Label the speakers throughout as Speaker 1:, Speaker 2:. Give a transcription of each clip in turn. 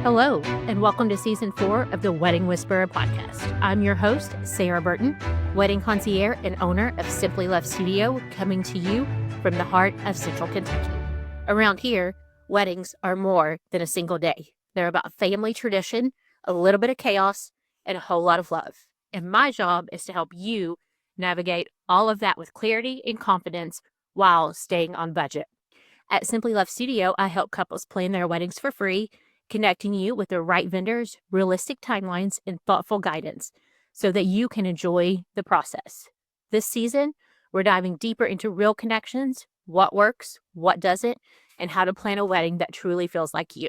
Speaker 1: Hello, and welcome to Season 4 of the Wedding Whisperer podcast. I'm your host, Sarah Burton, wedding concierge and owner of Simply Love Studio, coming to you from the heart of Central Kentucky. Around here, weddings are more than a single day. They're about family tradition, a little bit of chaos, and a whole lot of love. And my job is to help you navigate all of that with clarity and confidence while staying on budget. At Simply Love Studio, I help couples plan their weddings for free, connecting you with the right vendors, realistic timelines, and thoughtful guidance so that you can enjoy the process. This season, we're diving deeper into real connections, what works, what doesn't, and how to plan a wedding that truly feels like you.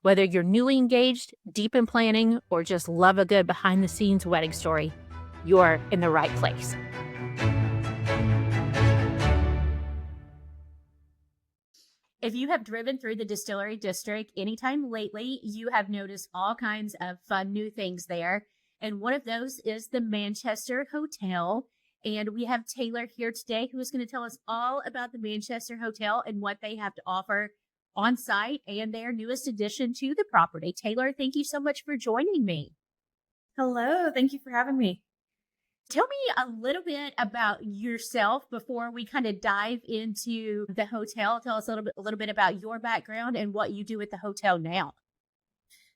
Speaker 1: Whether you're newly engaged, deep in planning, or just love a good behind-the-scenes wedding story, you're in the right place. If you have driven through the Distillery District anytime lately, you have noticed all kinds of fun new things there. And one of those is the Manchester Hotel. And we have Taylor here today who is going to tell us all about the Manchester Hotel and what they have to offer on site and their newest addition to the property. Taylor, thank you so much for joining me.
Speaker 2: Hello, thank you for having me.
Speaker 1: Tell me a little bit about yourself before we kind of dive into the hotel. Tell us a little bit about your background and what you do at the hotel now.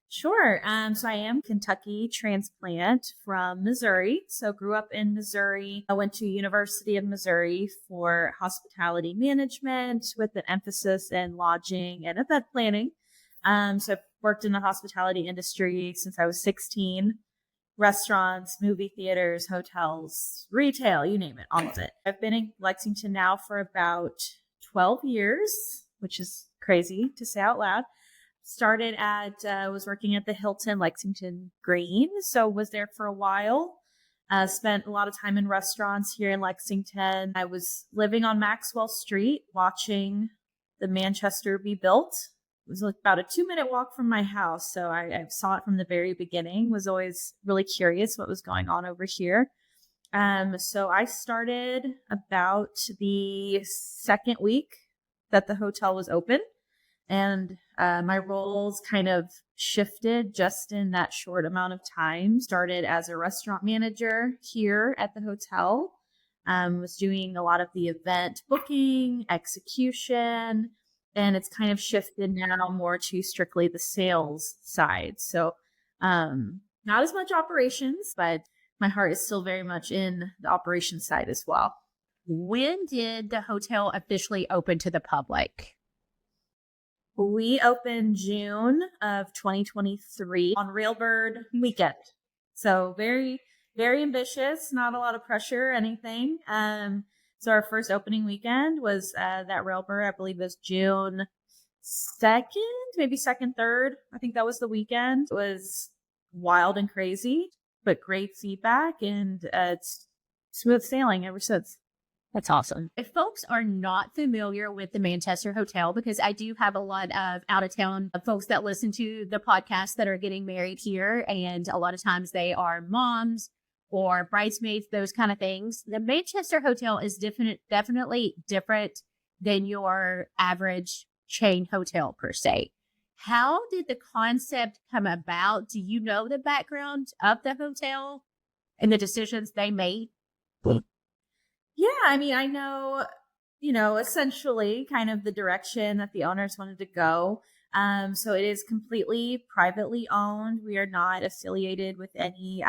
Speaker 2: Sure. So I am Kentucky transplant from Missouri. So grew up in Missouri. I went to University of Missouri for hospitality management with an emphasis in lodging and event planning. So I've worked in the hospitality industry since I was 16. Restaurants, movie theaters, hotels, retail, you name it, all of it. I've been in Lexington now for about 12 years, which is crazy to say out loud. Started was working at the Hilton Lexington Green, so was there for a while. Spent a lot of time in restaurants here in Lexington. I was living on Maxwell Street watching the Manchester be built. It was about a 2-minute walk from my house. So I saw it from the very beginning, was always really curious what was going on over here. So I started about the second week that the hotel was open. And my roles kind of shifted just in that short amount of time. Started as a restaurant manager here at the hotel. Was doing a lot of the event booking, execution, and it's kind of shifted now more to strictly the sales side. So not as much operations, but my heart is still very much in the operations side as well.
Speaker 1: When did the hotel officially open to the public?
Speaker 2: We opened June of 2023 on Railbird weekend. So very, very ambitious, not a lot of pressure or anything. So our first opening weekend was that Railbird, I believe it was June 2nd, maybe 2nd, 3rd. I think that was the weekend. It was wild and crazy, but great feedback, and it's smooth sailing ever since.
Speaker 1: That's awesome. If folks are not familiar with the Manchester Hotel, because I do have a lot of out-of-town folks that listen to the podcast that are getting married here, and a lot of times they are moms or bridesmaids, those kind of things. The Manchester Hotel is definitely different than your average chain hotel per se. How did the concept come about? Do you know the background of the hotel and the decisions they made?
Speaker 2: Yeah, I mean, I know, essentially kind of the direction that the owners wanted to go. So it is completely privately owned. We are not affiliated with any,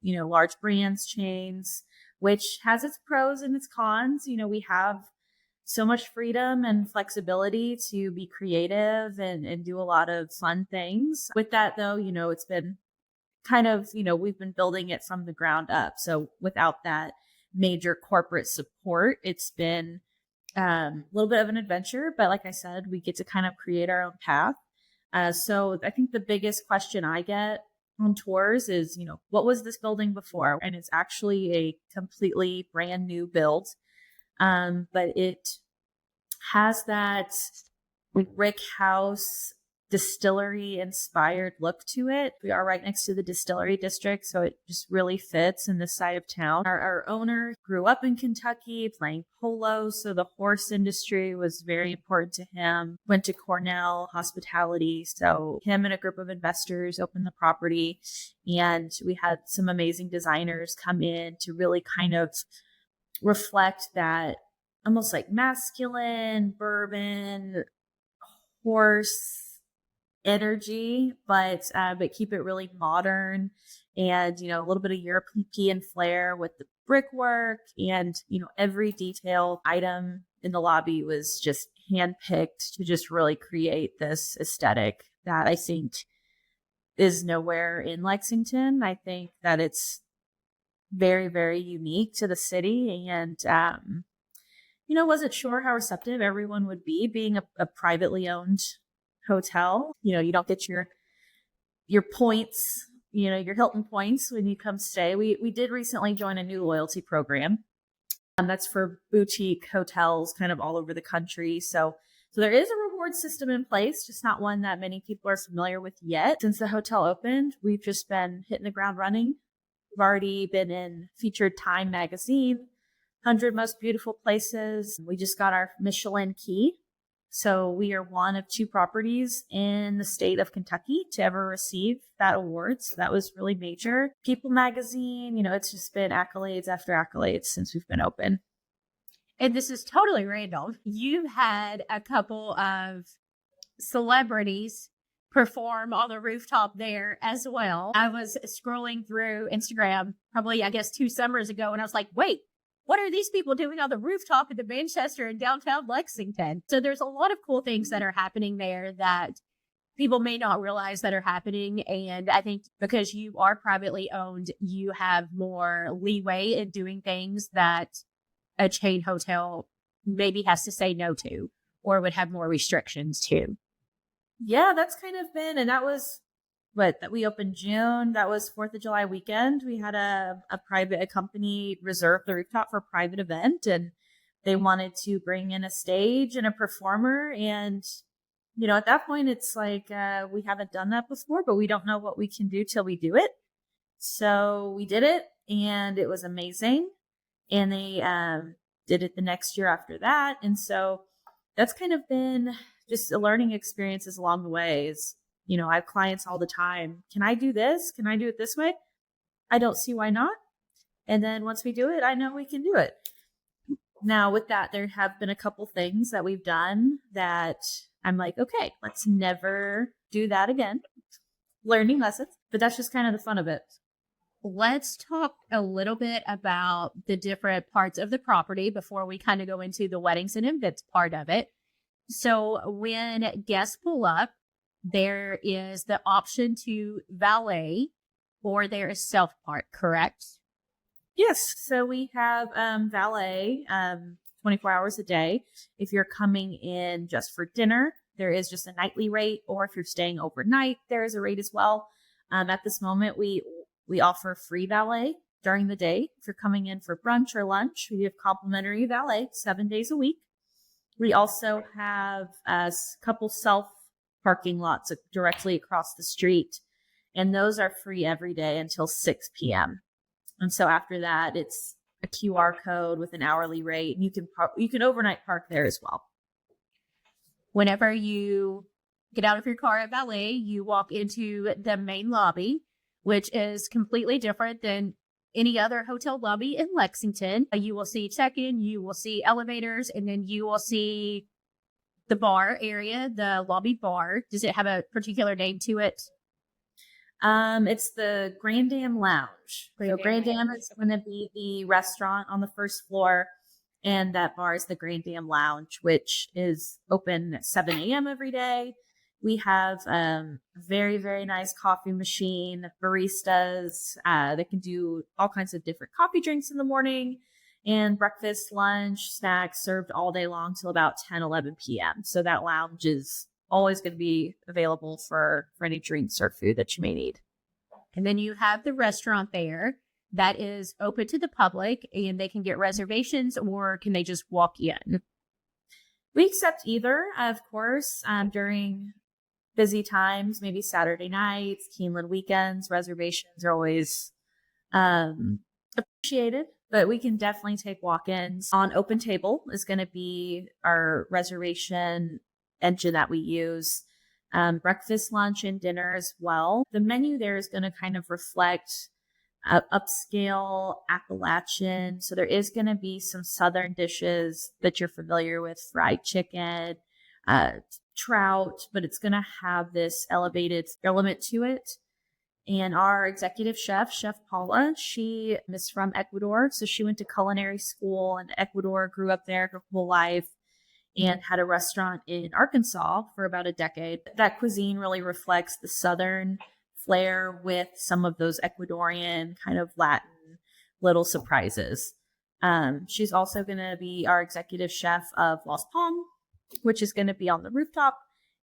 Speaker 2: large brands, chains, which has its pros and its cons. We have so much freedom and flexibility to be creative and do a lot of fun things. With that, though, it's been kind of, we've been building it from the ground up. So without that major corporate support, it's been a little bit of an adventure, but like I said, we get to kind of create our own path. So I think the biggest question I get on tours is, what was this building before? And it's actually a completely brand new build. But it has that brick house distillery inspired look to it. We are right next to the distillery district, so it just really fits in this side of town. Our owner grew up in Kentucky playing polo, so the horse industry was very important to him. Went to Cornell hospitality, so him and a group of investors opened the property, and we had some amazing designers come in to really kind of reflect that almost like masculine bourbon horse energy, but keep it really modern and, a little bit of European flair with the brickwork, and, every detail item in the lobby was just handpicked to just really create this aesthetic that I think is nowhere in Lexington. I think that it's very, very unique to the city, and, wasn't sure how receptive everyone would be being a privately owned hotel. You don't get your points, your Hilton points when you come stay. We did recently join a new loyalty program. That's for boutique hotels kind of all over the country. So there is a reward system in place, just not one that many people are familiar with yet. Since the hotel opened, we've just been hitting the ground running. We've already been in featured Time magazine, 100 Most Beautiful Places. We just got our Michelin key. So we are one of 2 properties in the state of Kentucky to ever receive that award. So that was really major. People magazine, it's just been accolades after accolades since we've been open.
Speaker 1: And this is totally random. You had a couple of celebrities perform on the rooftop there as well. I was scrolling through Instagram probably, 2 summers ago, and I was like, wait, what are these people doing on the rooftop at the Manchester in downtown Lexington? So there's a lot of cool things that are happening there that people may not realize that are happening. And I think because you are privately owned, you have more leeway in doing things that a chain hotel maybe has to say no to, or would have more restrictions to.
Speaker 2: Yeah, that's kind of been, and that was that we opened June. That was 4th of July weekend. We had a company reserve the rooftop for a private event, and they wanted to bring in a stage and a performer. And, at that point, it's like, we haven't done that before, but we don't know what we can do till we do it. So we did it, and it was amazing. And they did it the next year after that. And so that's kind of been just a learning experiences along the way. I have clients all the time. Can I do this? Can I do it this way? I don't see why not. And then once we do it, I know we can do it. Now with that, there have been a couple things that we've done that I'm like, okay, let's never do that again. Learning lessons, but that's just kind of the fun of it.
Speaker 1: Let's talk a little bit about the different parts of the property before we kind of go into the weddings and events part of it. So when guests pull up, there is the option to valet, or there is self-park, correct?
Speaker 2: Yes. So we have valet 24 hours a day. If you're coming in just for dinner, there is just a nightly rate, or if you're staying overnight, there is a rate as well. At this moment, we offer free valet during the day. If you're coming in for brunch or lunch, we have complimentary valet 7 days a week. We also have a couple parking lots directly across the street, and those are free every day until 6 p.m. And so after that, it's a QR code with an hourly rate, and you can overnight park there as well.
Speaker 1: Whenever you get out of your car at valet, you walk into the main lobby, which is completely different than any other hotel lobby in Lexington. You will see check-in, you will see elevators, and then you will see the bar area, the lobby bar. Does it have a particular name to it?
Speaker 2: It's the Grand Dam Lounge. Grand Dam is going to be the restaurant on the first floor, and that bar is the Grand Dam Lounge, which is open at 7 a.m. every day. We have very, very nice coffee machine, baristas that can do all kinds of different coffee drinks in the morning, and breakfast, lunch, snacks served all day long till about 10, 11 p.m. So that lounge is always going to be available for any drinks or food that you may need.
Speaker 1: And then you have the restaurant there that is open to the public, and they can get reservations, or can they just walk in?
Speaker 2: We accept either, of course. During busy times, maybe Saturday nights, Keeneland weekends, reservations are always appreciated, but we can definitely take walk-ins. On Open Table is going to be our reservation engine that we use. Breakfast, lunch, and dinner as well. The menu there is going to kind of reflect upscale Appalachian. So there is going to be some Southern dishes that you're familiar with, fried chicken, trout, but it's going to have this elevated element to it. And our executive chef, Chef Paula, she is from Ecuador. So she went to culinary school in Ecuador, grew up there her whole life, and had a restaurant in Arkansas for about a decade. That cuisine really reflects the Southern flair with some of those Ecuadorian kind of Latin little surprises. She's also going to be our executive chef of Lost Palm, which is going to be on the Rooftop.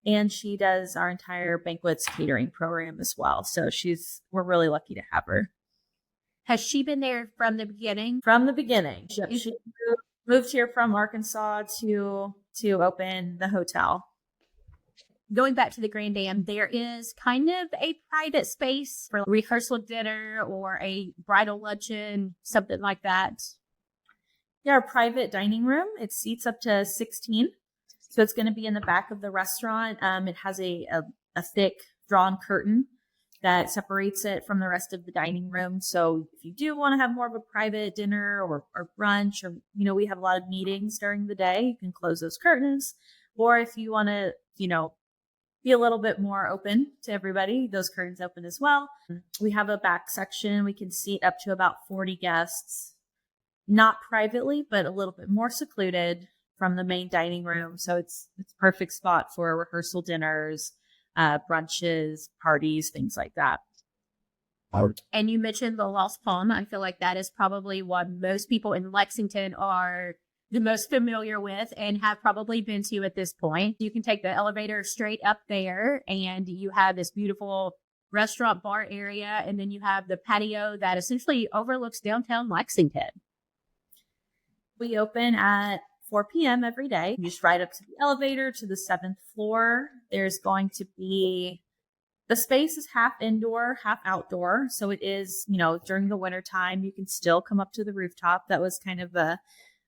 Speaker 2: And she does our entire banquets catering program as well. So we're really lucky to have her.
Speaker 1: Has she been there from the beginning?
Speaker 2: From the beginning. She moved here from Arkansas to open the hotel.
Speaker 1: Going back to the Grand Dam, there is kind of a private space for rehearsal dinner or a bridal luncheon, something like that.
Speaker 2: Yeah, our private dining room, it seats up to 16. So it's going to be in the back of the restaurant. It has a thick drawn curtain that separates it from the rest of the dining room. So if you do want to have more of a private dinner or brunch, or, we have a lot of meetings during the day, you can close those curtains. Or if you want to, be a little bit more open to everybody, those curtains open as well. We have a back section. We can seat up to about 40 guests, not privately, but a little bit more secluded from the main dining room. So it's a perfect spot for rehearsal dinners, brunches, parties, things like that.
Speaker 1: And you mentioned the Lost Palm. I feel like that is probably what most people in Lexington are the most familiar with and have probably been to at this point. You can take the elevator straight up there and you have this beautiful restaurant bar area. And then you have the patio that essentially overlooks downtown Lexington.
Speaker 2: We open at 4 p.m. every day. You just ride up to the elevator to the 7th floor. There's going to be, the space is half indoor, half outdoor. So it is, during the winter time, you can still come up to the rooftop. That was kind of a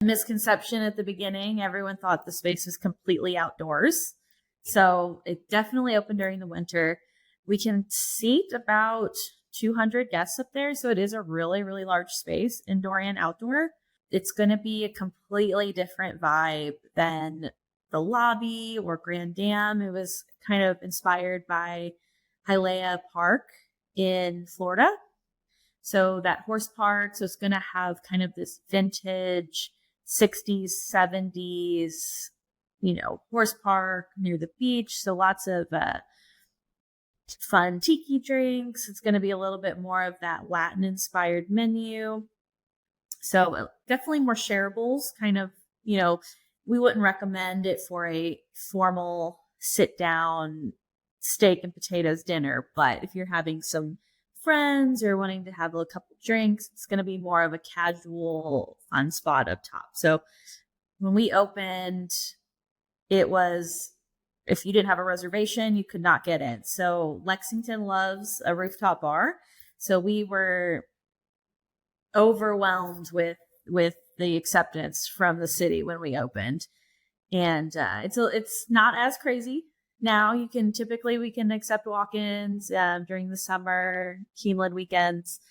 Speaker 2: misconception at the beginning. Everyone thought the space was completely outdoors. So it definitely opened during the winter. We can seat about 200 guests up there. So it is a really, really large space, indoor and outdoor. It's going to be a completely different vibe than the lobby or Grand Dam. It was kind of inspired by Hialeah Park in Florida. So that horse park, so it's going to have kind of this vintage 60s, 70s, horse park near the beach. So lots of fun tiki drinks. It's going to be a little bit more of that Latin inspired menu. So definitely more shareables, kind of, we wouldn't recommend it for a formal sit down steak and potatoes dinner. But if you're having some friends or wanting to have a couple drinks, it's going to be more of a casual fun spot up top. So when we opened, it was, if you didn't have a reservation, you could not get in. So Lexington loves a rooftop bar. So we were overwhelmed with the acceptance from the city when we opened. And it's not as crazy. Now we can accept walk-ins during the summer, Keeneland weekends,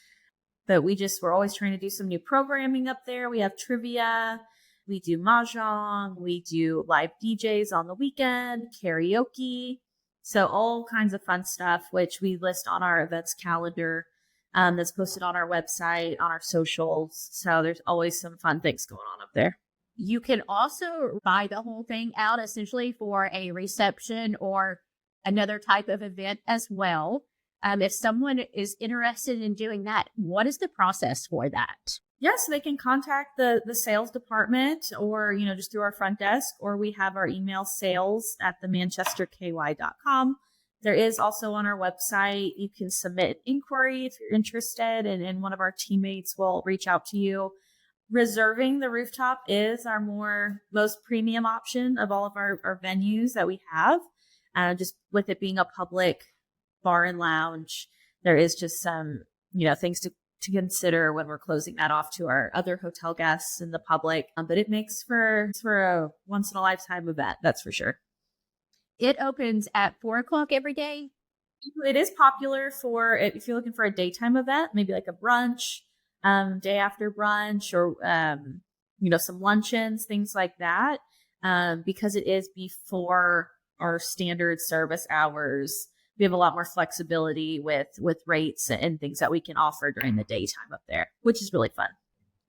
Speaker 2: but we're always trying to do some new programming up there. We have trivia, we do mahjong, we do live DJs on the weekend, karaoke. So all kinds of fun stuff, which we list on our events calendar that's posted on our website, on our socials. So there's always some fun things going on up there.
Speaker 1: You can also buy the whole thing out essentially for a reception or another type of event as well. If someone is interested in doing that, what is the process for that?
Speaker 2: Yes, they can contact the sales department or, just through our front desk, or we have our email sales@themanchesterky.com. There is also on our website, you can submit an inquiry if you're interested, and one of our teammates will reach out to you. Reserving the rooftop is our most premium option of all of our venues that we have. Just with it being a public bar and lounge, there is just some, things to consider when we're closing that off to our other hotel guests and the public. But it makes for a once in a lifetime event, that's for sure.
Speaker 1: It opens at 4:00 every day.
Speaker 2: It is popular for if you're looking for a daytime event, maybe like a brunch, day after brunch, or some luncheons, things like that. Because it is before our standard service hours, we have a lot more flexibility with rates and things that we can offer during the daytime up there, which is really fun.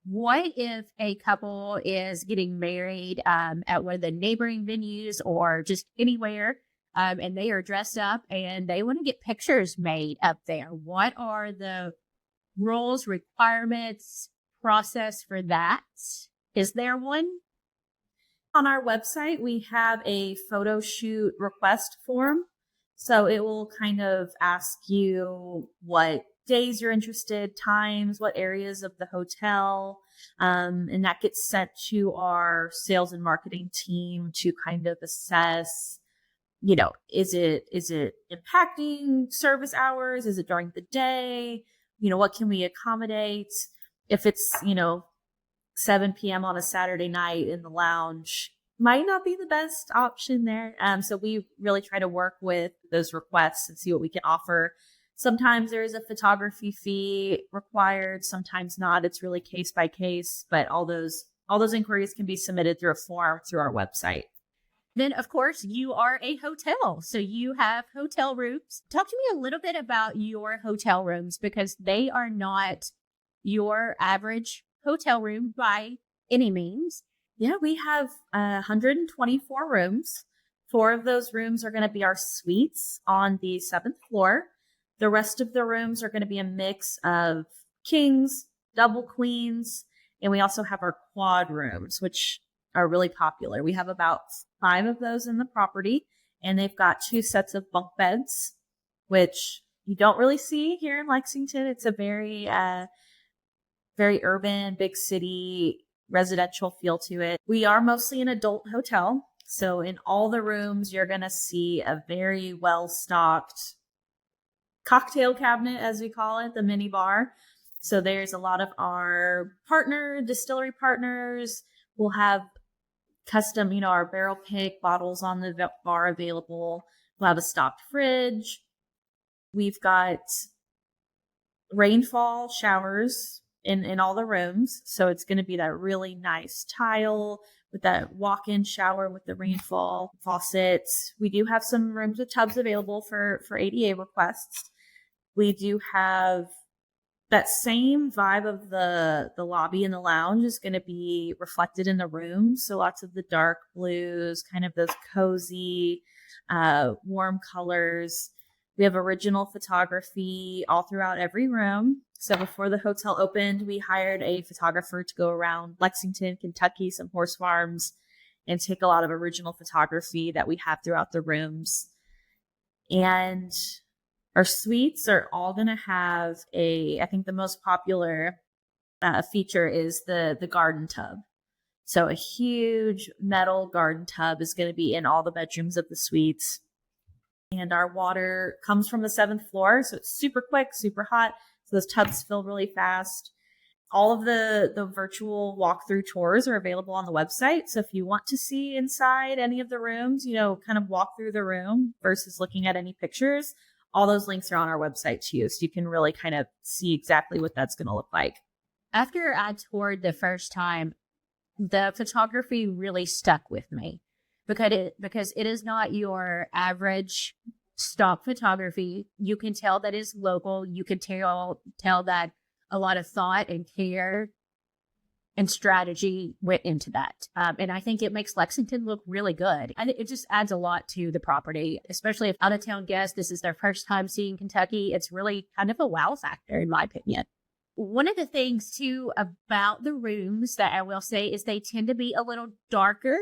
Speaker 1: What if a couple is getting married at one of the neighboring venues or just anywhere, and they are dressed up and they want to get pictures made up there? What are the rules, requirements, process for that? Is there one?
Speaker 2: On our website, we have a photo shoot request form. So it will kind of ask you what days you're interested, times, what areas of the hotel. And that gets sent to our sales and marketing team to kind of assess, is it impacting service hours? Is it during the day? What can we accommodate? If it's, 7 p.m. on a Saturday night in the lounge, might not be the best option there. So we really try to work with those requests and see what we can offer. Sometimes there is a photography fee required, sometimes not. It's really case by case, but all those inquiries can be submitted through a form through our website.
Speaker 1: Then, of course, you are a hotel. So you have hotel rooms. Talk to me a little bit about your hotel rooms, because they are not your average hotel room by any means.
Speaker 2: Yeah, we have 124 rooms. 4 of those rooms are going to be our suites on the 7th floor. The rest of the rooms are going to be a mix of kings, double queens, and we also have our quad rooms, which are really popular. We have about 5 of those in the property, and they've got 2 sets of bunk beds, which you don't really see here in Lexington. It's a very, very urban, big city, residential feel to it. We are mostly an adult hotel. So in all the rooms, you're going to see a very well-stocked cocktail cabinet, as we call it, the mini bar. So there's a lot of our distillery partners will have custom, our barrel pick bottles on the bar available. We'll have a stocked fridge. We've got rainfall showers in all the rooms. So it's going to be that really nice tile with that walk-in shower with the rainfall faucets. We do have some rooms with tubs available for ADA requests. We do have that same vibe of the lobby and the lounge is going to be reflected in the room. So lots of the dark blues, kind of those cozy, warm colors. We have original photography all throughout every room. So before the hotel opened, we hired a photographer to go around Lexington, Kentucky, some horse farms, and take a lot of original photography that we have throughout the rooms. And our suites are all going to have I think the most popular feature is the garden tub. So a huge metal garden tub is going to be in all the bedrooms of the suites. And our water comes from the 7th floor. So it's super quick, super hot. So those tubs fill really fast. All of the virtual walkthrough tours are available on the website. So if you want to see inside any of the rooms, kind of walk through the room versus looking at any pictures, all those links are on our website too. So you can really kind of see exactly what that's going to look like.
Speaker 1: After I toured the first time, the photography really stuck with me because it is not your average stock photography. You can tell that is local. You can tell that a lot of thought and care and strategy went into that. And I think it makes Lexington look really good. And it just adds a lot to the property, especially if out-of-town guests, this is their first time seeing Kentucky. It's really kind of a wow factor, in my opinion. One of the things, too, about the rooms that I will say is they tend to be a little darker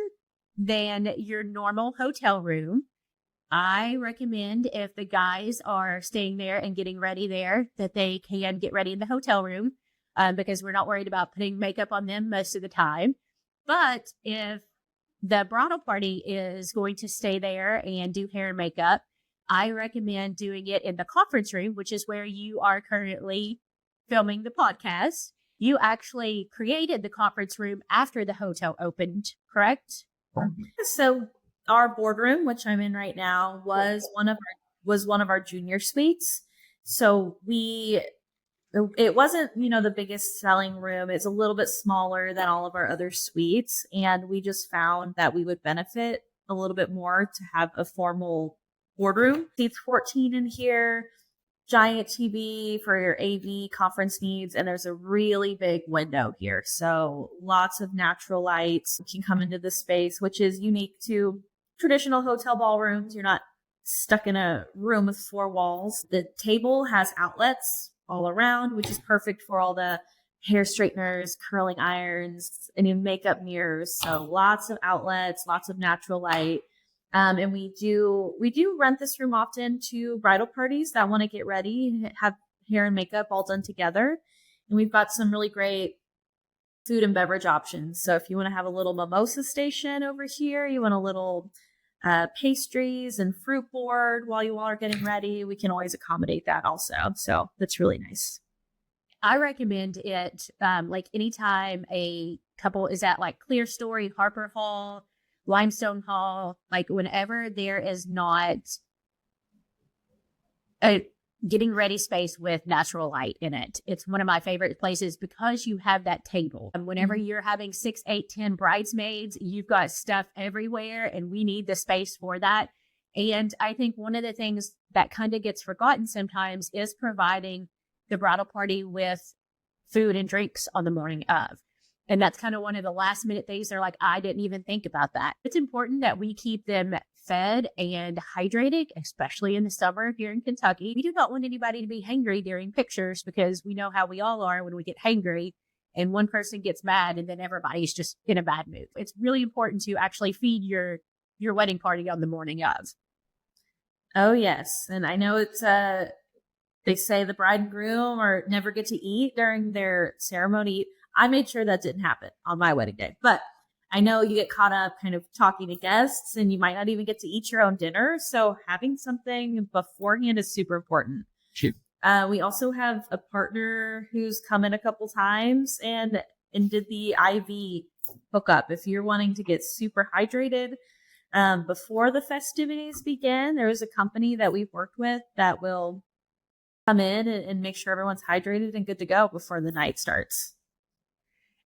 Speaker 1: than your normal hotel room. I recommend if the guys are staying there and getting ready there, that they can get ready in the hotel room because we're not worried about putting makeup on them most of the time. But if the bridal party is going to stay there and do hair and makeup, I recommend doing it in the conference room, which is where you are currently filming the podcast. You actually created the conference room after the hotel opened, correct?
Speaker 2: So our boardroom, which I'm in right now, was one of our junior suites. So it wasn't, the biggest selling room. It's a little bit smaller than all of our other suites. And we just found that we would benefit a little bit more to have a formal boardroom. Seats 14 in here, giant TV for your AV conference needs. And there's a really big window here. So lots of natural lights can come into the space, which is unique to traditional hotel ballrooms. You're not stuck in a room with four walls. The table has outlets all around, which is perfect for all the hair straighteners, curling irons, and even makeup mirrors. So lots of outlets, lots of natural light. And we do rent this room often to bridal parties that want to get ready, have hair and makeup all done together. And we've got some really great food and beverage options. So if you want to have a little mimosa station over here, you want a little pastries and fruit board while you all are getting ready, we can always accommodate that also. So that's really nice.
Speaker 1: I recommend it like anytime a couple is at like Clear Story, Harper Hall, Limestone Hall, like whenever there is not a getting ready space with natural light in it. It's one of my favorite places because you have that table. And whenever you're having 6, 8, 10 bridesmaids, you've got stuff everywhere and we need the space for that. And I think one of the things that kind of gets forgotten sometimes is providing the bridal party with food and drinks on the morning of. And that's kind of one of the last minute things. They're like, I didn't even think about that. It's important that we keep them fed and hydrated, especially in the summer here in Kentucky. We do not want anybody to be hangry during pictures because we know how we all are when we get hangry and one person gets mad and then everybody's just in a bad mood. It's really important to actually feed your wedding party on the morning of.
Speaker 2: Oh, yes. And I know it's they say the bride and groom or never get to eat during their ceremony. I made sure that didn't happen on my wedding day, but I know you get caught up kind of talking to guests and you might not even get to eat your own dinner. So having something beforehand is super important.
Speaker 3: Sure.
Speaker 2: We also have a partner who's come in a couple times and did the IV hookup. If you're wanting to get super hydrated before the festivities begin, there is a company that we've worked with that will come in and make sure everyone's hydrated and good to go before the night starts.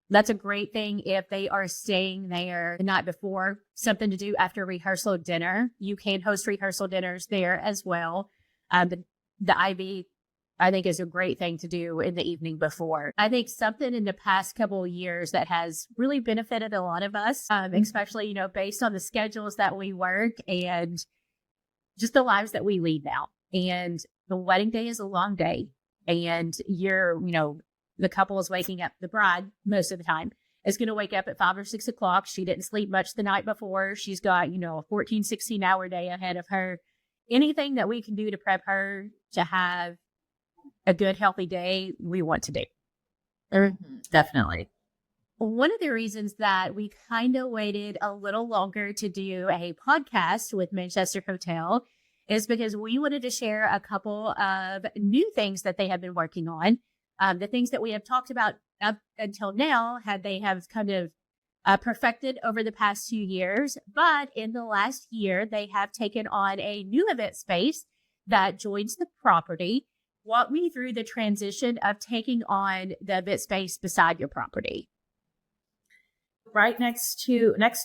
Speaker 1: That's a great thing if they are staying there the night before, something to do after rehearsal dinner. You can host rehearsal dinners there as well. The IV, I think, is a great thing to do in the evening before. I think something in the past couple of years that has really benefited a lot of us, especially, based on the schedules that we work and just the lives that we lead now. And the wedding day is a long day and the couple is waking up, the bride, most of the time, is going to wake up at 5 or 6 o'clock. She didn't sleep much the night before. She's got, a 14, 16-hour day ahead of her. Anything that we can do to prep her to have a good, healthy day, we want to do.
Speaker 2: Definitely.
Speaker 1: One of the reasons that we kind of waited a little longer to do a podcast with Manchester Hotel is because we wanted to share a couple of new things that they have been working on. The things that we have talked about up until now they have kind of perfected over the past 2 years. But in the last year, they have taken on a new event space that joins the property. Walk me through the transition of taking on the event space beside your property.
Speaker 2: Right next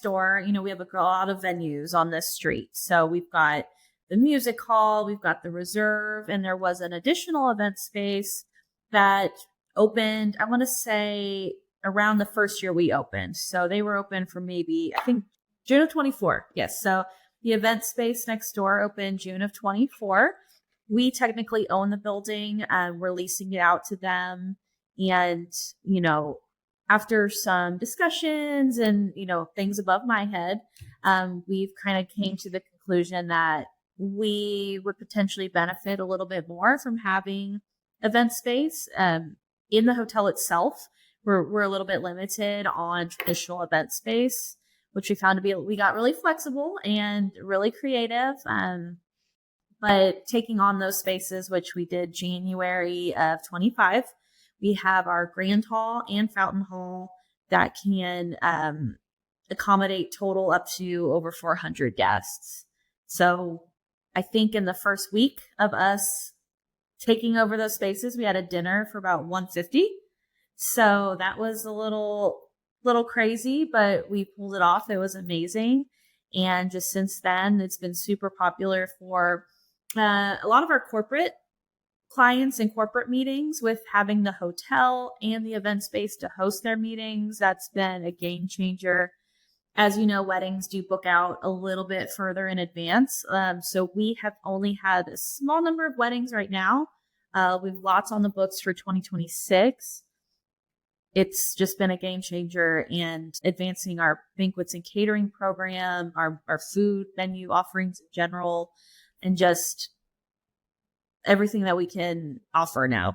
Speaker 2: door, we have a lot of venues on this street. So we've got the music hall, we've got the reserve, and there was an additional event space that opened, I want to say, around the first year we opened. So they were open for maybe, I think, June of 24. Yes. So the event space next door opened June of 24. We technically own the building. We're leasing it out to them. And, after some discussions and, things above my head, we've kind of came to the conclusion that we would potentially benefit a little bit more from having event space in the hotel itself. We're a little bit limited on traditional event space. which we found to be, we got really flexible and really creative. But taking on those spaces, which we did January of 25, we have our grand hall and fountain hall that can accommodate total up to over 400 guests. So I think in the first week of us taking over those spaces, we had a dinner for about 150. So that was a little crazy, but we pulled it off. It was amazing. And just since then, it's been super popular for a lot of our corporate clients and corporate meetings, with having the hotel and the event space to host their meetings. That's been a game changer. As you know, weddings do book out a little bit further in advance. So we have only had a small number of weddings right now. We've lots on the books for 2026. It's just been a game changer, and advancing our banquets and catering program, our food menu offerings in general, and just everything that we can offer now.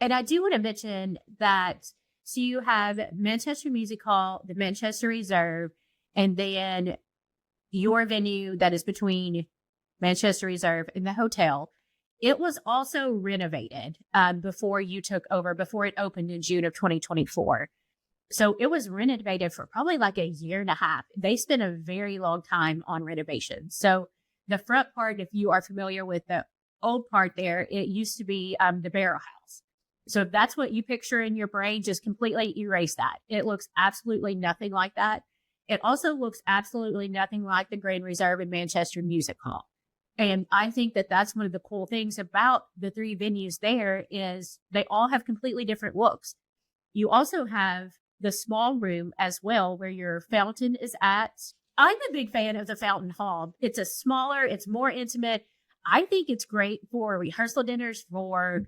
Speaker 1: And I do want to mention that, so you have Manchester Music Hall, the Manchester Reserve, and then your venue that is between Manchester Reserve and the hotel. It was also renovated before you took over, before it opened in June of 2024. So it was renovated for probably like a year and a half. They spent a very long time on renovation. So the front part, if you are familiar with the old part there, it used to be the barrel house. So if that's what you picture in your brain, just completely erase that. It looks absolutely nothing like that. It also looks absolutely nothing like the Grand Reserve and Manchester Music Hall. And I think that that's one of the cool things about the three venues there is they all have completely different looks. You also have the small room as well, where your fountain is at. I'm a big fan of the fountain hall. It's a smaller, it's more intimate. I think it's great for rehearsal dinners, for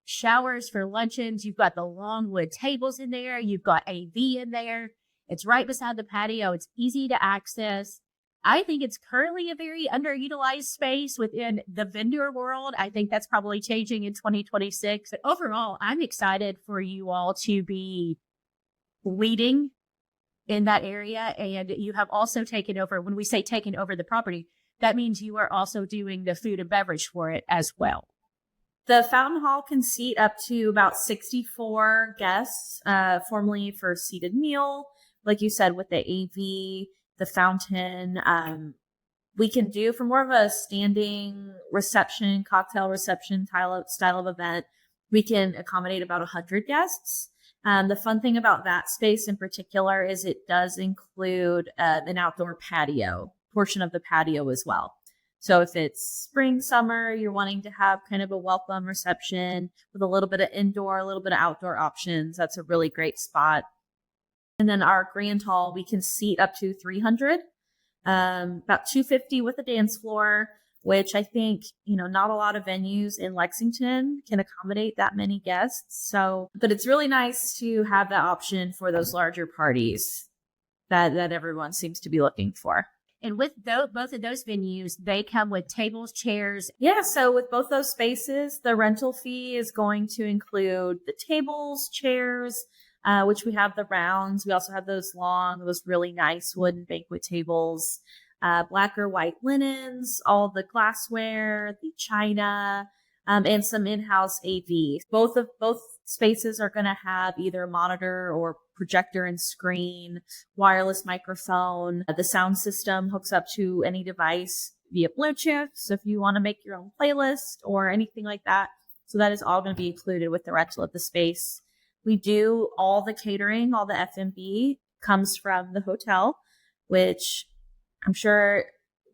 Speaker 1: showers, for luncheons. You've got the long wood tables in there. You've got AV in there. It's right beside the patio. It's easy to access. I think it's currently a very underutilized space within the vendor world. I think that's probably changing in 2026. But overall, I'm excited for you all to be leading in that area. And you have also taken over, when we say taken over the property, that means you are also doing the food and beverage for it as well.
Speaker 2: The fountain hall can seat up to about 64 guests, formerly for seated meal. Like you said, with the AV, the fountain, we can do for more of a standing reception, cocktail reception style of event. We can accommodate about 100 guests. The fun thing about that space in particular is it does include an outdoor patio portion of the patio as well. So if it's spring, summer, you're wanting to have kind of a welcome reception with a little bit of indoor, a little bit of outdoor options, that's a really great spot. And then our grand hall, we can seat up to 300, about 250 with a dance floor, which I think, not a lot of venues in Lexington can accommodate that many guests. So, but it's really nice to have that option for those larger parties that everyone seems to be looking for.
Speaker 1: And with both of those venues, they come with tables, chairs.
Speaker 2: Yeah, so with both those spaces, the rental fee is going to include the tables, chairs, which we have the rounds. We also have those really nice wooden banquet tables, black or white linens, all the glassware, the china, and some in-house AV. Both spaces are going to have either a monitor or projector and screen, wireless microphone. The sound system hooks up to any device via Bluetooth. So if you want to make your own playlist or anything like that, so that is all going to be included with the rental of the space. We do all the catering, all the F&B comes from the hotel, which I'm sure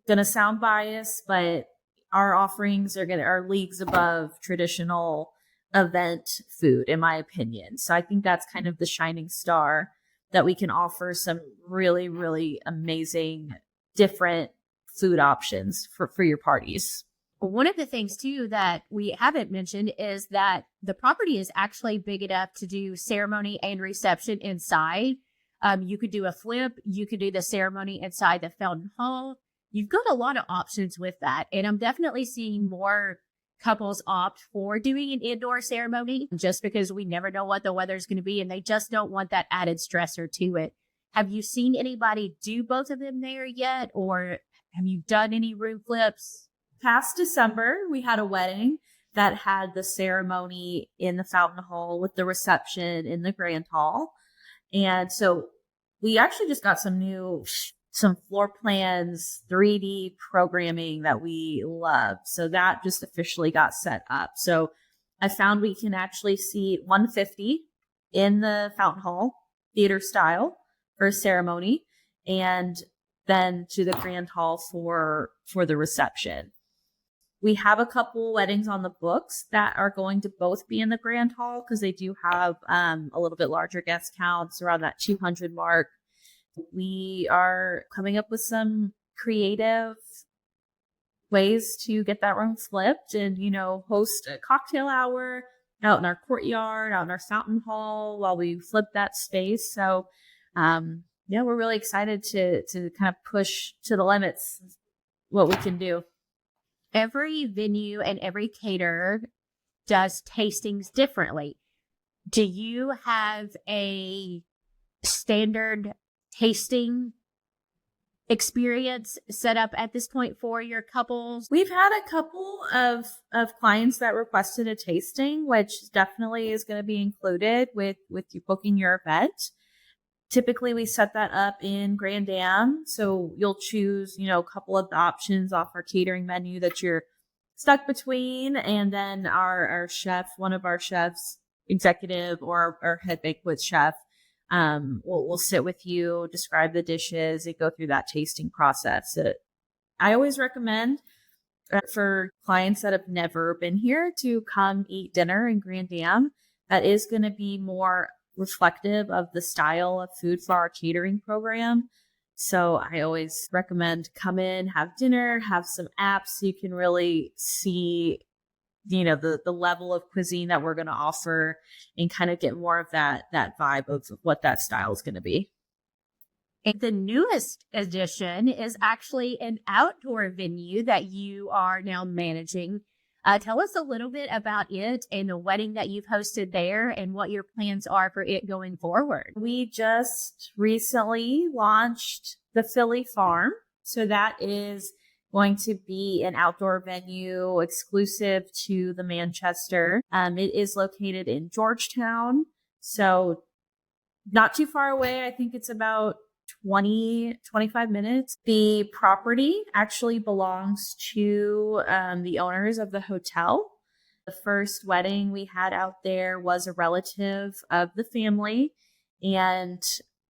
Speaker 2: going to sound biased, but our offerings are leagues above traditional event food, in my opinion. So I think that's kind of the shining star, that we can offer some really, really amazing, different food options for your parties.
Speaker 1: One of the things too that we haven't mentioned is that the property is actually big enough to do ceremony and reception inside. You could do a flip. You could do the ceremony inside the fountain hall. You've got a lot of options with that. And I'm definitely seeing more couples opt for doing an indoor ceremony just because we never know what the weather's going to be, and they just don't want that added stressor to it. Have you seen anybody do both of them there yet? Or have you done any room flips?
Speaker 2: Past December, we had a wedding that had the ceremony in the fountain hall with the reception in the grand hall. And so we actually just got some floor plans, 3D programming that we love. So that just officially got set up. So I found we can actually seat 150 in the fountain hall, theater style, for a ceremony, and then to the grand hall for the reception. We have a couple weddings on the books that are going to both be in the grand hall because they do have a little bit larger guest counts around that 200 mark. We are coming up with some creative ways to get that room flipped and, host a cocktail hour out in our courtyard, out in our fountain hall while we flip that space. So, we're really excited to kind of push to the limits what we can do.
Speaker 1: Every venue and every caterer does tastings differently. Do you have a standard tasting experience set up at this point for your couples?
Speaker 2: We've had a couple of clients that requested a tasting, which definitely is going to be included with you booking your event. Typically, we set that up in Grand Am. So you'll choose, a couple of the options off our catering menu that you're stuck between. And then our chef, one of our chefs, executive or our head banquet chef, will sit with you, describe the dishes, and go through that tasting process. I always recommend for clients that have never been here to come eat dinner in Grand Am. That is going to be more reflective of the style of food for our catering program. So I always recommend come in, have dinner, have some apps so you can really see, the level of cuisine that we're going to offer and kind of get more of that vibe of what that style is going to be.
Speaker 1: And the newest addition is actually an outdoor venue that you are now managing. Tell us a little bit about it and the wedding that you've hosted there and what your plans are for it going forward.
Speaker 2: We just recently launched the Philly Farm. So that is going to be an outdoor venue exclusive to the Manchester. It is located in Georgetown. So not too far away. I think it's about 25 minutes. The property actually belongs to the owners of the hotel. The first wedding we had out there was a relative of the family, and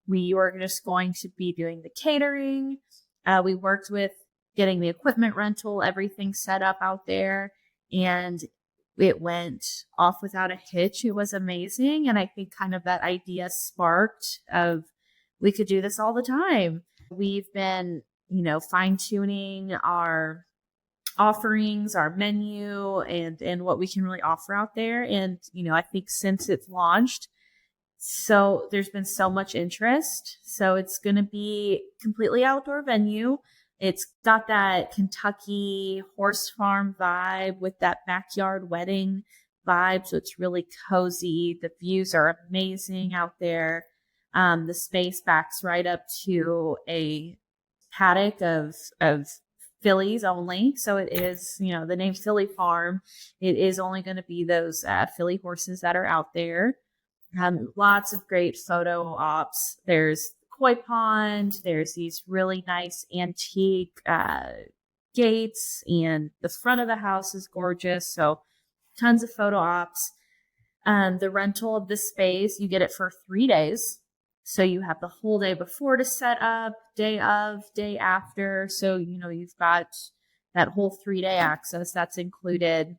Speaker 2: we were just going to be doing the catering. We worked with getting the equipment rental, everything set up out there, and it went off without a hitch. It was amazing. And I think kind of that idea sparked of we could do this all the time. We've been, fine tuning our offerings, our menu, and what we can really offer out there. And, I think since it's launched, so there's been so much interest. So it's going to be completely outdoor venue. It's got that Kentucky horse farm vibe with that backyard wedding vibe. So it's really cozy. The views are amazing out there. The space backs right up to a paddock of fillies only. So it is, the name Philly Farm. It is only going to be those filly horses that are out there. Lots of great photo ops. There's koi pond. There's these really nice antique gates, and the front of the house is gorgeous. So tons of photo ops. The rental of the space, you get it for 3 days. So you have the whole day before to set up, day of, day after. So, you've got that whole 3-day access that's included.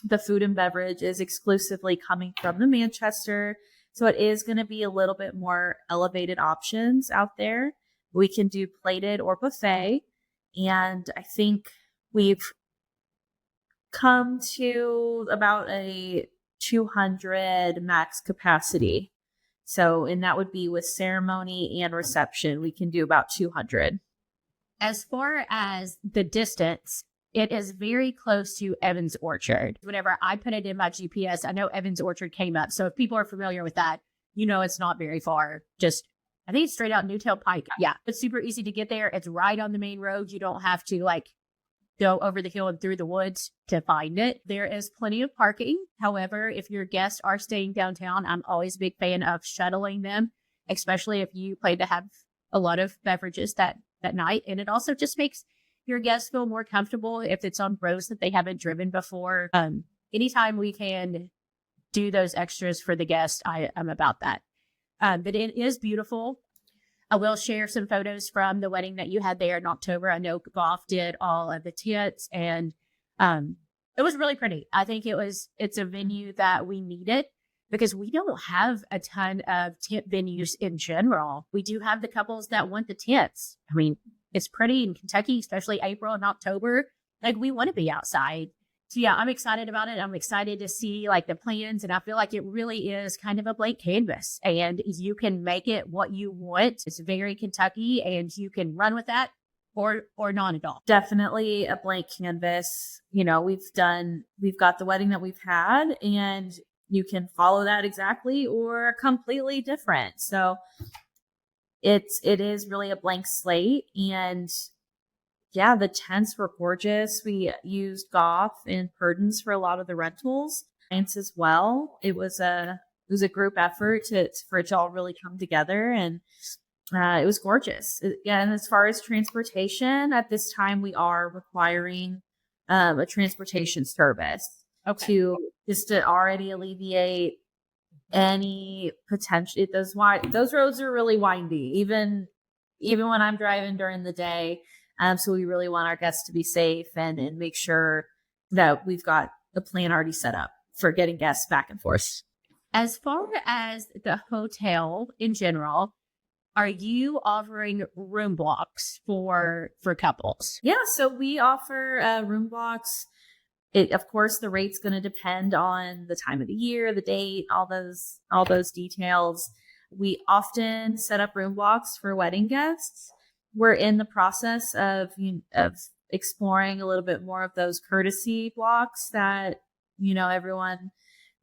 Speaker 2: The food and beverage is exclusively coming from the Manchester. So it is going to be a little bit more elevated options out there. We can do plated or buffet. And I think we've come to about a 200 max capacity. So, and that would be with ceremony and reception. We can do about 200.
Speaker 1: As far as the distance, it is very close to Evans Orchard. Whenever I put it in my GPS, I know Evans Orchard came up. So if people are familiar with that, it's not very far, just I think it's straight out Newtail Pike. Yeah. It's super easy to get there. It's right on the main road. You don't have to like go over the hill and through the woods to find it. There is plenty of parking. However, if your guests are staying downtown, I'm always a big fan of shuttling them, especially if you plan to have a lot of beverages that night. And it also just makes your guests feel more comfortable if it's on roads that they haven't driven before. Anytime we can do those extras for the guests, I'm about that. But it is beautiful. I will share some photos from the wedding that you had there in October. I know Goff did all of the tents, and it was really pretty. I think it's a venue that we needed because we don't have a ton of tent venues in general. We do have the couples that want the tents. I mean, it's pretty in Kentucky, especially April and October. Like, we want to be outside. So yeah, I'm excited about it. I'm excited to see like the plans, and I feel like it really is kind of a blank canvas, and you can make it what you want. It's very Kentucky, and you can run with that or not at all.
Speaker 2: Definitely a blank canvas. You know, we've got the wedding that we've had, and you can follow that exactly or completely different. So it is really a blank slate. And yeah, the tents were gorgeous. We used Goff and Purdon's for a lot of the rentals. Tents as well. It was a group effort for it to all really come together, and it was gorgeous. And as far as transportation, at this time we are requiring a transportation service to already alleviate any potential. Those roads are really windy, even when I'm driving during the day. So we really want our guests to be safe and make sure that we've got the plan already set up for getting guests back and forth.
Speaker 1: As far as the hotel in general, are you offering room blocks for couples?
Speaker 2: Yeah, so we offer room blocks. Of course, the rate's going to depend on the time of the year, the date, all those details. We often set up room blocks for wedding guests. We're in the process of exploring a little bit more of those courtesy blocks that, everyone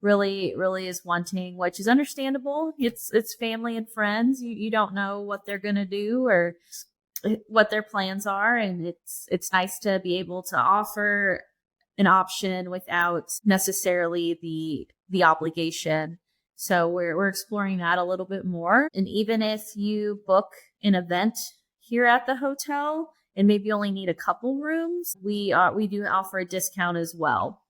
Speaker 2: really, really is wanting, which is understandable. It's family and friends. You don't know what they're going to do or what their plans are. And it's nice to be able to offer an option without necessarily the obligation. So we're exploring that a little bit more. And even if you book an event here at the hotel and maybe only need a couple rooms, we do offer a discount as well.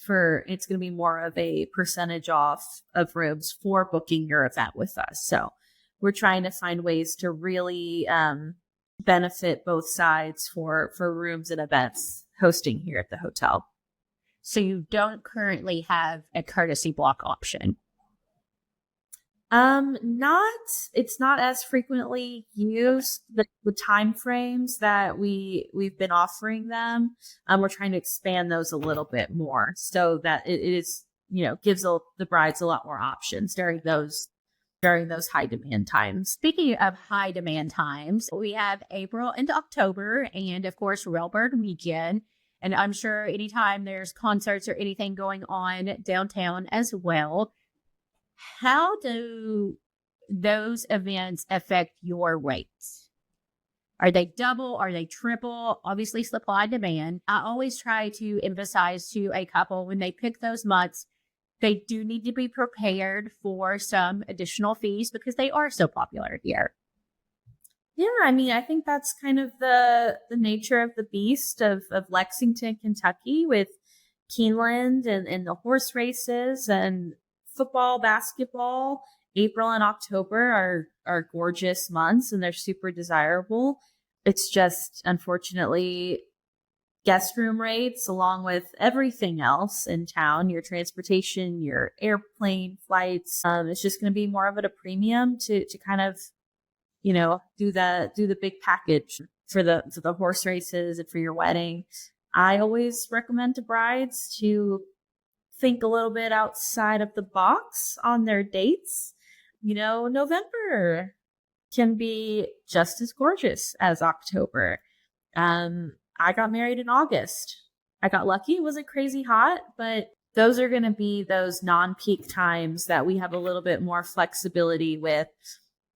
Speaker 2: It's going to be more of a percentage off of rooms for booking your event with us. So we're trying to find ways to really benefit both sides for rooms and events hosting here at the hotel.
Speaker 1: So you don't currently have a courtesy block option?
Speaker 2: It's not as frequently used. The time frames that we've been offering them, we're trying to expand those a little bit more so that it is, gives the brides a lot more options during those high demand times.
Speaker 1: Speaking of high demand times, we have April and October, and of course Railbird weekend. And I'm sure anytime there's concerts or anything going on downtown as well. How do those events affect your rates? Are they double? Are they triple? Obviously, supply and demand. I always try to emphasize to a couple when they pick those months, they do need to be prepared for some additional fees because they are so popular here.
Speaker 2: Yeah, I mean, I think that's kind of the nature of the beast of Lexington, Kentucky, with Keeneland and the horse races and football, basketball. April and October are gorgeous months and they're super desirable. It's just, unfortunately, guest room rates, along with everything else in town, your transportation, your airplane flights, it's just going to be more of at a premium to kind of, do the big package for the horse races and for your wedding. I always recommend to brides to think a little bit outside of the box on their dates. November can be just as gorgeous as October. I got married in August. I got lucky. It wasn't crazy hot, but those are going to be those non-peak times that we have a little bit more flexibility with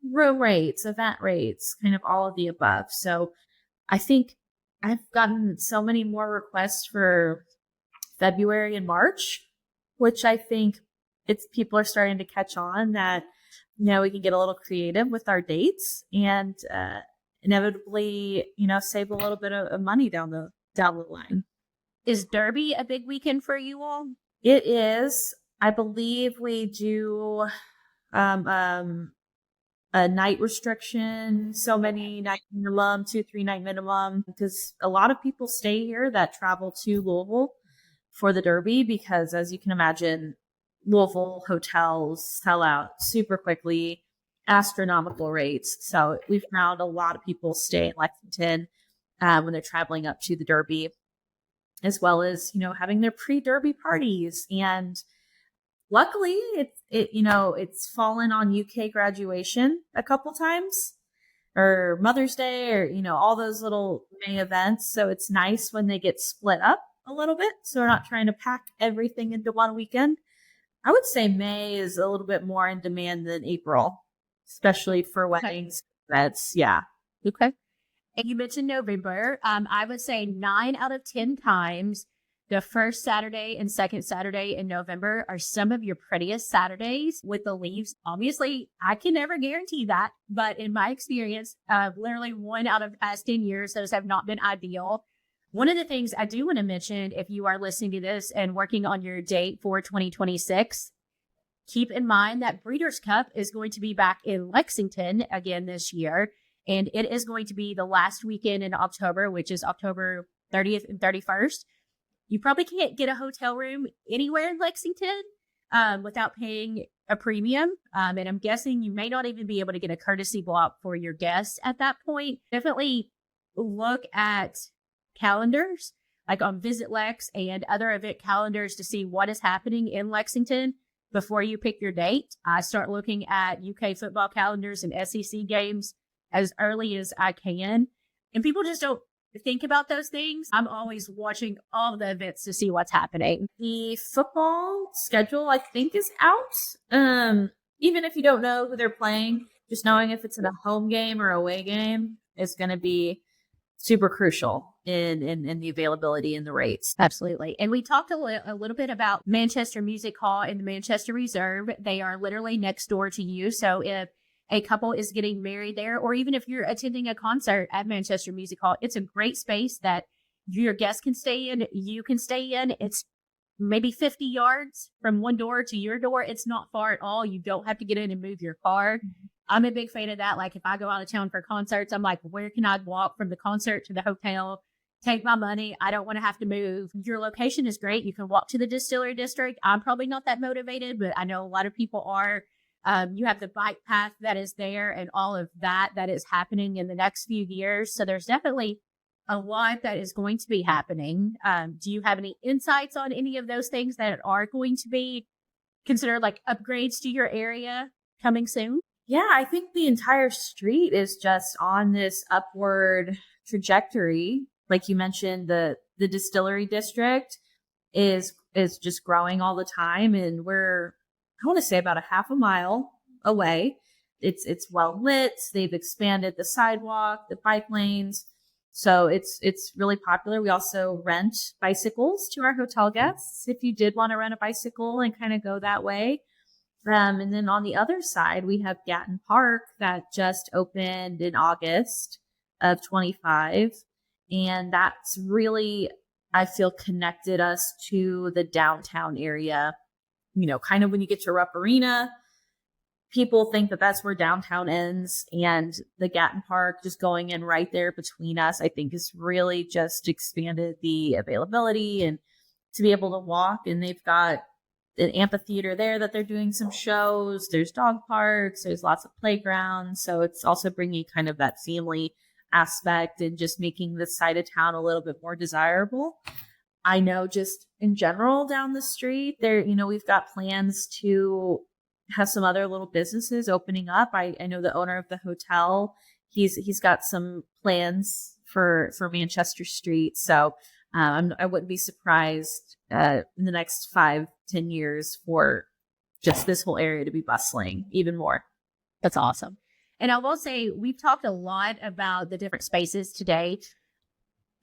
Speaker 2: room rates, event rates, kind of all of the above. So I think I've gotten so many more requests for February and March, which I think people are starting to catch on that we can get a little creative with our dates and inevitably, save a little bit of money down the line.
Speaker 1: Is Derby a big weekend for you all?
Speaker 2: It is. I believe we do a night restriction, so many night minimum, 2-3 night minimum, because a lot of people stay here that travel to Louisville for the Derby, because as you can imagine, Louisville hotels sell out super quickly, astronomical rates. So we've found a lot of people stay in Lexington when they're traveling up to the Derby, as well as, having their pre-Derby parties. And luckily it's fallen on UK graduation a couple times, or Mother's Day, or, all those little May events. So it's nice when they get split up a little bit. So we're not trying to pack everything into one weekend. I would say May is a little bit more in demand than April, especially for weddings. That's, yeah.
Speaker 1: Okay. And you mentioned November. I would say 9 out of 10 times, the first Saturday and second Saturday in November are some of your prettiest Saturdays with the leaves. Obviously, I can never guarantee that, but in my experience, literally 1 out of the past 10 years, those have not been ideal. One of the things I do want to mention, if you are listening to this and working on your date for 2026, keep in mind that Breeders' Cup is going to be back in Lexington again this year, and it is going to be the last weekend in October, which is October 30th and 31st. You probably can't get a hotel room anywhere in Lexington without paying a premium. And I'm guessing you may not even be able to get a courtesy block for your guests at that point. Definitely look at calendars, like on Visit Lex and other event calendars, to see what is happening in Lexington before you pick your date. I start looking at UK football calendars and SEC games as early as I can. And people just don't think about those things. I'm always watching all the events to see what's happening.
Speaker 2: The football schedule, I think, is out. Even if you don't know who they're playing, just knowing if it's in a home game or away game is going to be super crucial in the availability and the rates.
Speaker 1: Absolutely. And we talked a little bit about Manchester Music Hall and the Manchester Reserve. They are literally next door to you. So if a couple is getting married there, or even if you're attending a concert at Manchester Music Hall, it's a great space that your guests can stay in, you can stay in. It's maybe 50 yards from one door to your door. It's not far at all. You don't have to get in and move your car. I'm a big fan of that. Like if I go out of town for concerts, I'm like, where can I walk from the concert to the hotel? Take my money. I don't want to have to move. Your location is great. You can walk to the Distillery District. I'm probably not that motivated, but I know a lot of people are. You have the bike path that is there and all of that is happening in the next few years. So there's definitely a lot that is going to be happening. Do you have any insights on any of those things that are going to be considered like upgrades to your area coming soon?
Speaker 2: Yeah, I think the entire street is just on this upward trajectory. Like you mentioned, the Distillery District is just growing all the time, and I want to say about a half a mile away. It's well lit. They've expanded the sidewalk, the bike lanes. So it's really popular. We also rent bicycles to our hotel guests if you did want to rent a bicycle and kind of go that way. And then on the other side, we have Gatton Park that just opened in August of 25. And that's really, I feel, connected us to the downtown area. Kind of when you get to Rupp Arena, people think that that's where downtown ends, and the Gatton Park just going in right there between us, I think has really just expanded the availability and to be able to walk. And they've got an amphitheater there that they're doing some shows. There's dog parks. There's lots of playgrounds. So it's also bringing kind of that family aspect and just making this side of town a little bit more desirable. I know just in general down the street there, we've got plans to have some other little businesses opening up. I know the owner of the hotel, he's got some plans for Manchester Street. So I wouldn't be surprised in the next 5-10 years for just this whole area to be bustling even more.
Speaker 1: That's awesome. And I will say, we've talked a lot about the different spaces today.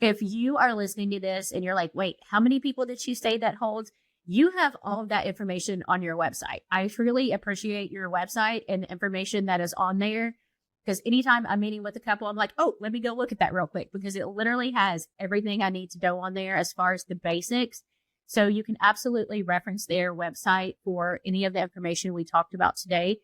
Speaker 1: If you are listening to this and you're like, wait, how many people did she say that holds? You have all of that information on your website. I truly appreciate your website and the information that is on there, because anytime I'm meeting with a couple, I'm like, oh, let me go look at that real quick, because it literally has everything I need to know on there as far as the basics. So you can absolutely reference their website for any of the information we talked about today.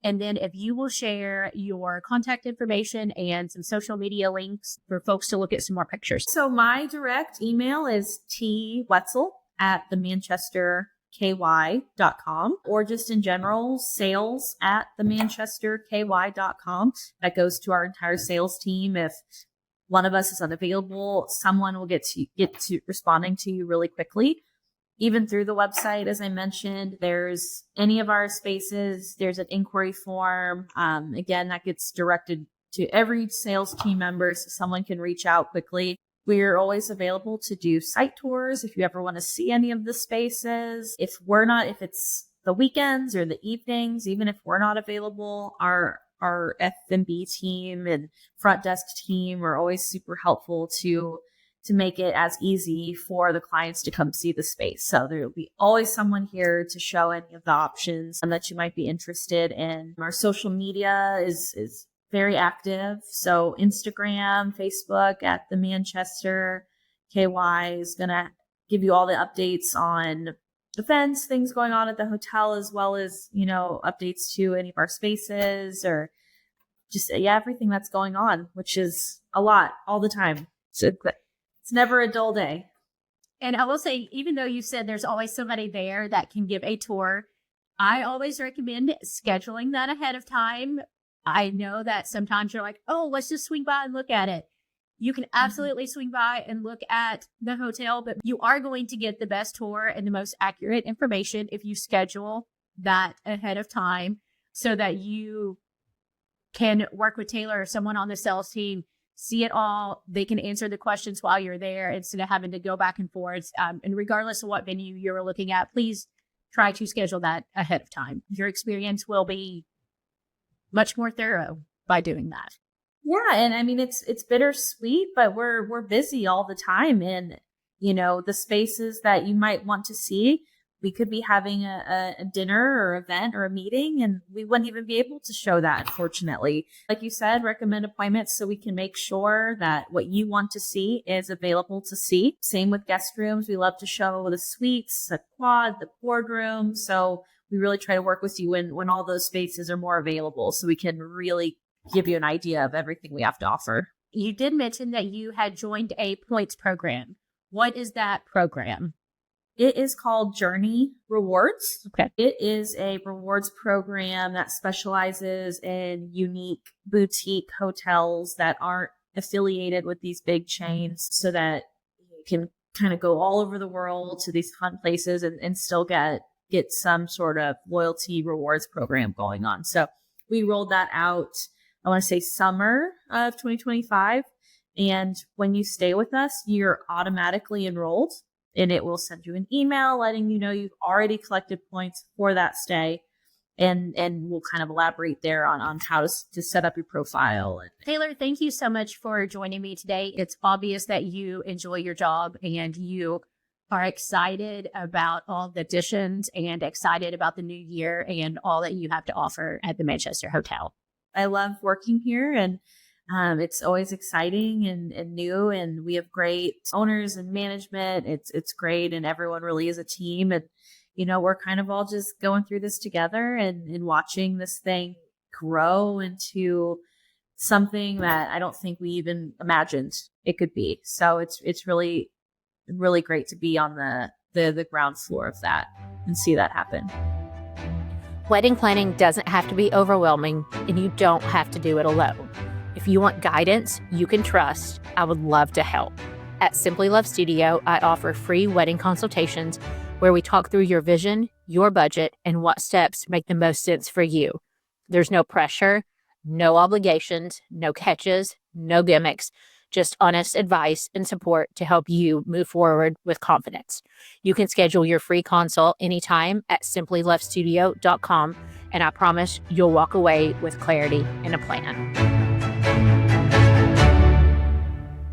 Speaker 1: And then if you will share your contact information and some social media links for folks to look at some more pictures.
Speaker 2: So my direct email is twetzel@themanchesterky.com, or just in general, sales@themanchesterky.com. That goes to our entire sales team. If one of us is unavailable, someone will get to responding to you really quickly. Even through the website, as I mentioned, there's any of our spaces, there's an inquiry form. Again, that gets directed to every sales team member, so someone can reach out quickly. We're always available to do site tours if you ever want to see any of the spaces. If it's the weekends or the evenings, even if we're not available, our F&B team and front desk team are always super helpful to make it as easy for the clients to come see the space. So there will be always someone here to show any of the options that you might be interested in. Our social media is very active. So Instagram, Facebook at the Manchester KY is going to give you all the updates on events, things going on at the hotel, as well as, updates to any of our spaces, or just, everything that's going on, which is a lot all the time. So it's never a dull day.
Speaker 1: And I will say, even though you said there's always somebody there that can give a tour, I always recommend scheduling that ahead of time. I know that sometimes you're like, oh, let's just swing by and look at it. You can absolutely swing by and look at the hotel, but you are going to get the best tour and the most accurate information if you schedule that ahead of time, so that you can work with Taylor or someone on the sales team, see it all. They can answer the questions while you're there instead of having to go back and forth. And regardless of what venue you're looking at, please try to schedule that ahead of time. Your experience will be much more thorough by doing that.
Speaker 2: Yeah. And I mean, it's bittersweet, but we're busy all the time. And, the spaces that you might want to see, we could be having a dinner or event or a meeting, and we wouldn't even be able to show that, unfortunately. Like you said, recommend appointments so we can make sure that what you want to see is available to see. Same with guest rooms. We love to show the suites, the quad, the boardroom. So we really try to work with you when all those spaces are more available, so we can really give you an idea of everything we have to offer.
Speaker 1: You did mention that you had joined a points program. What is that program?
Speaker 2: It is called Journey Rewards.
Speaker 1: Okay.
Speaker 2: It is a rewards program that specializes in unique boutique hotels that aren't affiliated with these big chains, so that you can kind of go all over the world to these fun places and still get some sort of loyalty rewards program going on. So we rolled that out, I want to say summer of 2025. And when you stay with us, you're automatically enrolled, and it will send you an email letting you know you've already collected points for that stay. And we'll kind of elaborate there on how to set up your profile.
Speaker 1: Taylor, thank you so much for joining me today. It's obvious that you enjoy your job and you are excited about all the additions and excited about the new year and all that you have to offer at the Manchester Hotel.
Speaker 2: I love working here, and it's always exciting and new, and we have great owners and management. It's great, and everyone really is a team. And, we're kind of all just going through this together and watching this thing grow into something that I don't think we even imagined it could be. So it's really, really great to be on the ground floor of that and see that happen.
Speaker 1: Wedding planning doesn't have to be overwhelming, and you don't have to do it alone. If you want guidance you can trust, I would love to help. At Simply Love Studio, I offer free wedding consultations where we talk through your vision, your budget, and what steps make the most sense for you. There's no pressure, no obligations, no catches, no gimmicks, just honest advice and support to help you move forward with confidence. You can schedule your free consult anytime at simplylovestudio.com, and I promise you'll walk away with clarity and a plan.